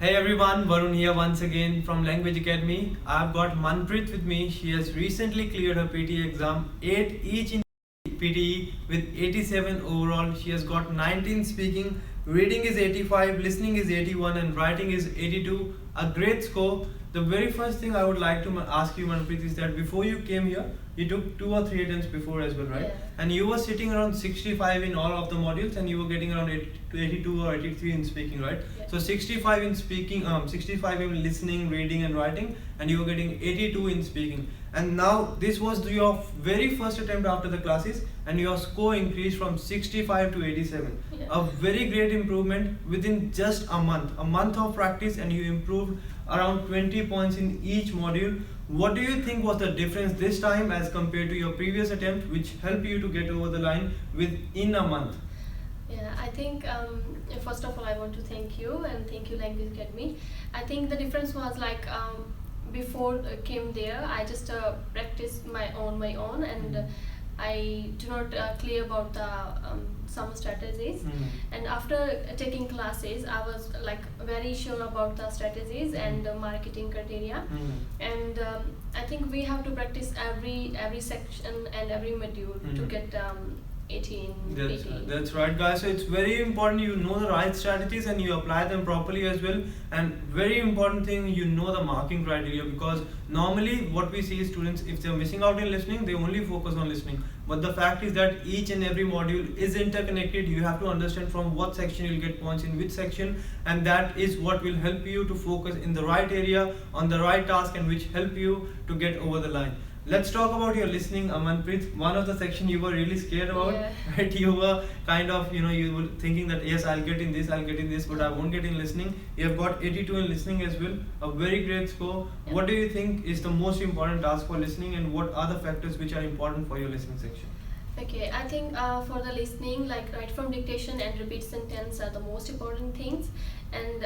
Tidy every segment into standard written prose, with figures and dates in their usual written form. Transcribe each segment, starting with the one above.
Hey everyone, Varun here once again from Language Academy. I've got Manpreet with me. She has recently cleared her PTE exam, 8 each in PTE with 87 overall. She has got 19 speaking, reading is 85, listening is 81 and writing is 82. A great score. The very first thing I would like to ask you, Manpreet, is that before you came here, you took 2 or 3 attempts before as well, right? Yeah. And you were sitting around 65 in all of the modules and you were getting around 82 or 83 in speaking, right? Yeah. So 65 in speaking, 65 in listening, reading and writing, and you were getting 82 in speaking. And now this was your very first attempt after the classes and your score increased from 65 to 87. Yeah. A very great improvement within just a month of practice, and you improved around 20 points in each module. What do you think was the difference this time as compared to your previous attempt, which helped you to get over the line within a month? Yeah, I think first of all I want to thank you and thank you Language Academy. I think the difference was like before came there I just practiced my own and I do not clear about the some strategies. And after taking classes I was like very sure about the strategies and marketing criteria. And I think we have to practice every section and every module to get 18. That's right, guys. So it's very important you know the right strategies and you apply them properly as well. And very important thing, you know the marking criteria, because normally what we see is students, if they're missing out in listening, they only focus on listening. But the fact is that each and every module is interconnected. You have to understand from what section you'll get points in which section, and that is what will help you to focus in the right area on the right task, and which help you to get over the line. Let's talk about your listening, Manpreet. One of the section you were really scared about, Yeah. right? You were kind of, you were thinking that yes, I'll get in this, but I won't get in listening. You have got 82 in listening as well, a very great score. Yeah. What do you think is the most important task for listening, and what are the factors which are important for your listening section? Okay, I think for the listening, like right from dictation and repeat sentence are the most important things. And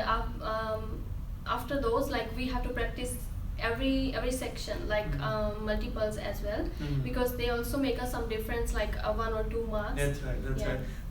after those, like we have to practice every section, like multiples as well, because they also make us some difference, like 1 or 2 marks.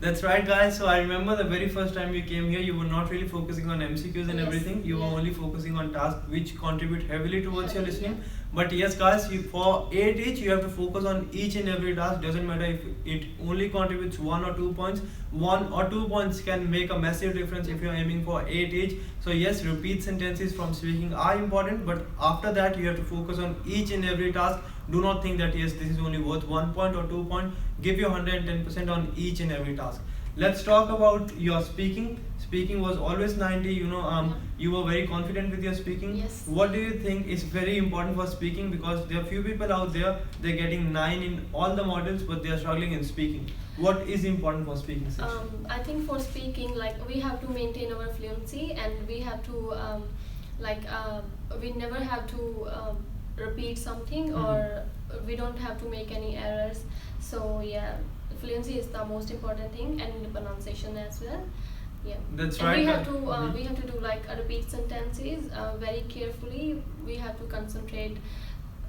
That's right, guys. So I remember the very first time you came here, you were not really focusing on MCQs and Yes, everything. You were yeah. only focusing on tasks which contribute heavily towards your Heavily, listening. But yes, guys, for 8 each, you have to focus on each and every task. Doesn't matter if it only contributes 1 or 2 points. 1 or 2 points can make a massive difference if you're aiming for 8 each. So yes, repeat sentences from speaking are important, but after that you have to focus on each and every task. Do not think that yes, this is only worth 1 point or 2 points. Give your 110% on each and every task. Let's talk about your speaking. Speaking was always 90. You were very confident with your speaking. Yes. What do you think is very important for speaking? Because there are few people out there, they're getting 9 in all the modules, but they are struggling in speaking. What is important for speaking section? I think for speaking, like we have to maintain our fluency, and we have to we never have to repeat something, or we don't have to make any errors. So yeah, fluency is the most important thing, and pronunciation as well. Yeah, That's and right. we have to we have to do like repeat sentences very carefully. We have to concentrate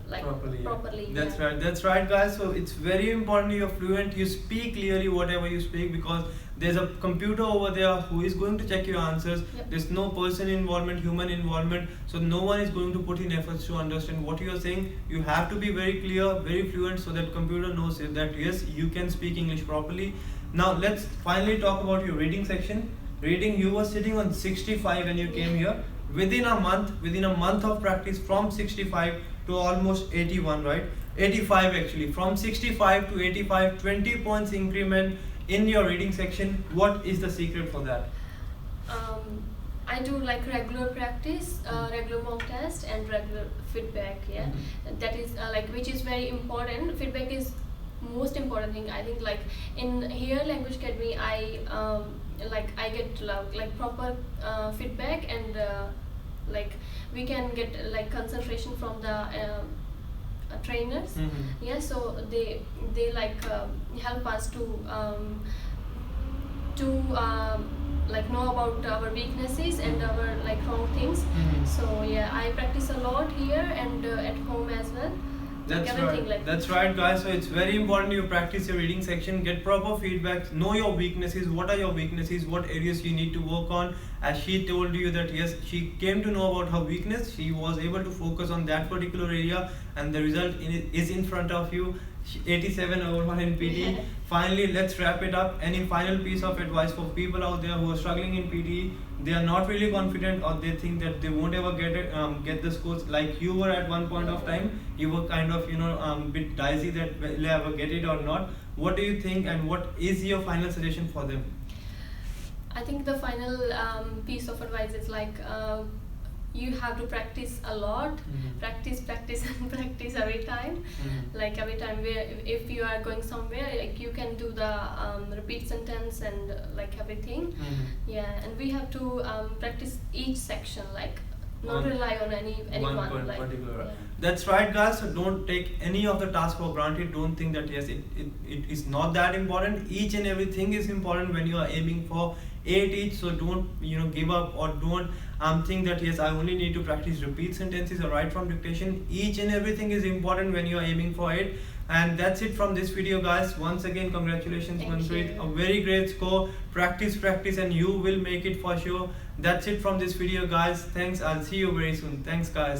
like properly. That's right, guys. So it's very important you're fluent, you speak clearly whatever you speak, because there's a computer over there who is going to check your answers. Yep. There's no person involvement, human involvement, so no one is going to put in efforts to understand what you are saying. You have to be very clear, very fluent, so that computer knows that yes, you can speak English properly. Now let's finally talk about your reading section. Reading, you were sitting on 65 when you came here. Within a month of practice, from 65 to almost 81, right? 85 actually. From 65 to 85, 20 points increment in your reading section. What is the secret for that? I do like regular practice, regular mock test and regular feedback. Yeah, that is like which is very important. Feedback is most important thing. I think like in here Language Academy, I get like proper feedback, and like we can get like concentration from the trainers. Yeah, so they like help us to like know about our weaknesses and our like wrong things. So yeah, I practice a lot here and at home as well. That's everything right. like That's right, guys. So it's very important you practice your reading section, get proper feedback, know your weaknesses. What are your weaknesses? What areas you need to work on? As she told you that yes, she came to know about her weakness. She was able to focus on that particular area, and the result is in front of you. 87 over 1 in PT. Finally, let's wrap it up. Any final piece of advice for people out there who are struggling in PT? They are not really confident, or they think that they won't ever get the scores like you were at one point of time. You were kind of bit dicey that will I ever get it or not. What do you think, and what is your final suggestion for them? I think the final piece of advice is like you have to practice a lot, practice and practice every time. Like every time if you are going somewhere, like you can do the repeat sentence and like everything. Yeah, and we have to practice each section, like not rely on anyone. One like, particular. yeah. That's right, guys. So don't take any of the tasks for granted. Don't think that yes, it is not that important. Each and everything is important when you are aiming for 8 each. So don't give up, or don't think that yes, I only need to practice repeat sentences or write from dictation. Each and everything is important when you are aiming for it. And that's it from this video, guys. Once again, congratulations, Manpreet. A very great score. Practice, and you will make it for sure. That's it from this video, guys. Thanks. I'll see you very soon. Thanks, guys.